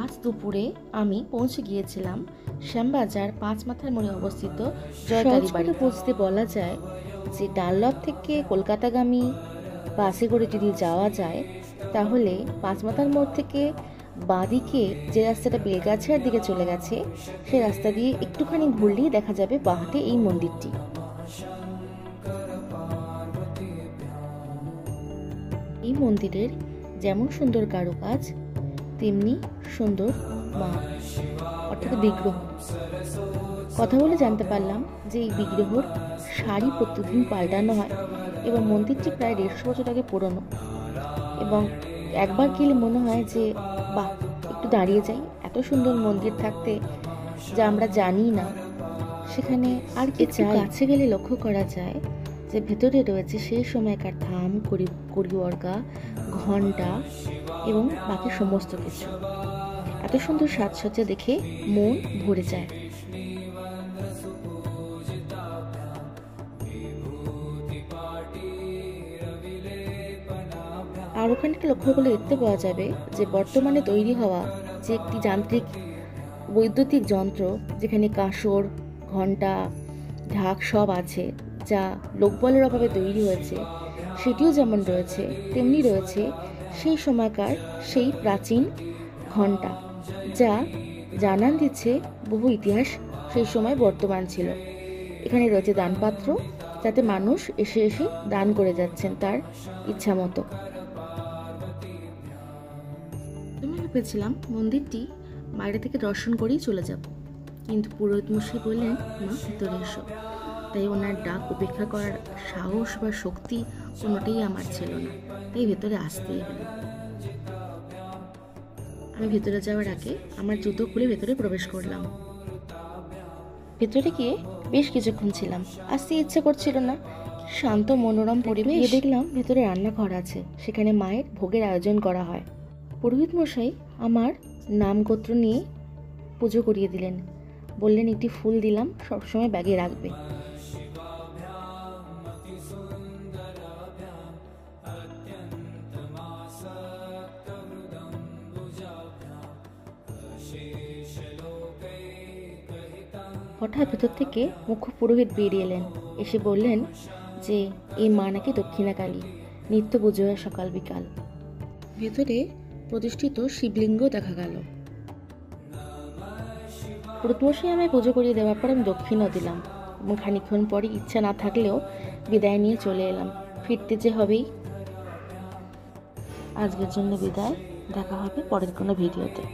আজ দুপুরে আমি পৌঁছে গিয়েছিলাম শ্যামবাজার পাঁচ মাথার মোড়ে অবস্থিত জয়কালী বাড়ি। পৌঁছতে বলা যায় যে ডানলপ থেকে কলকাতাগামী বাসে করে যদি যাওয়া যায় তাহলে পাঁচ মাথার মোড় থেকে বাঁদিকে যে রাস্তাটা বেলগাছিয়ার দিকে চলে গেছে সেই রাস্তা দিয়ে একটুখানি ঘুরলেই দেখা যাবে বাঁহাতে এই মন্দিরটি। এই মন্দিরের যেমন সুন্দর কারুকাজ তেমনি সুন্দর মা অর্থাৎ বিগ্রহ। কথা বলে জানতে পারলাম যে এই বিগ্রহর শাড়ি প্রতিদিন পাল্টানো হয় এবং মন্দিরটি প্রায় 150 বছর আগে পুরনো এবং একবার গেলে মনে হয় যে বাহ, একটু দাঁড়িয়ে যাই, এত সুন্দর মন্দির থাকতে যা আমরা জানি না। সেখানে আর কি কাছে গেলে লক্ষ্য করা যায় যে ভেতরে রয়েছে সেই সময়কার থাম, কড়িবর্গা, ঘণ্টা এবং বাকি সমস্ত কিছু। এত সুন্দর সাজসজ্জা দেখে মন ভরে যায়। আর ওখানে লক্ষ্য করলে দেখতে পাওয়া যাবে যে বর্তমানে তৈরি হওয়া যে একটি যান্ত্রিক বৈদ্যুতিক যন্ত্র যেখানে কাঁসর, ঘণ্টা, ঢাক সব আছে, যা লোকবলের অভাবে তৈরি হয়েছে, সেটিও যেমন রয়েছে তেমনি রয়েছে সেই সময়কার সেই প্রাচীন ঘণ্টা, যা জানান দিচ্ছে বহু ইতিহাস সেই সময় বর্তমান ছিল। এখানে রয়েছে দানপাত্র, যাতে মানুষ এসে এসে দান করে যাচ্ছেন তার ইচ্ছা মতো। আমি ভেবেছিলাম মন্দিরটি বাইরে থেকে দর্শন করেই চলে যাব, কিন্তু পুরোহিত মশাই বললেন মা ভিতরে এসো। তাই ওনার ডাক উপেক্ষা করার সাহস বা শক্তি কোনোটাই আমার ছিল না, তাই ভেতরে আসতেই হলো। আমি ভেতরে যাওয়ার আগে আমার জুতো খুলে ভেতরে প্রবেশ করলাম। ভেতরে গিয়ে বেশ কিছুক্ষণ ছিলাম, আসতে ইচ্ছে করছিল না। শান্ত মনোরম পরিবেশ। দেখলাম ভেতরে রান্নাঘর আছে, সেখানে মায়ের ভোগের আয়োজন করা হয়। পুরোহিত মশাই আমার নাম গোত্র নিয়ে পুজো করিয়ে দিলেন, বললেন একটি ফুল দিলাম, সবসময় ব্যাগে রাখবে। হঠাৎ ভেতর থেকে মুখ্য পুরোহিত বেরিয়ে এলেন, এসে বললেন যে এই মা নাকি দক্ষিণাকালী, নিত্য পুজো হয় সকাল বিকাল। ভেতরে প্রতিষ্ঠিত শিবলিঙ্গ দেখা গেল। পুরোহিতমশাই আমায় পুজো করিয়ে দেওয়ার পর আমি দক্ষিণও দিলাম এবং খানিকক্ষণ পরে ইচ্ছা না থাকলেও বিদায় নিয়ে চলে এলাম। ফিরতে যে হবেই। আজকের জন্য বিদায়, দেখা হবে পরের কোনো ভিডিওতে।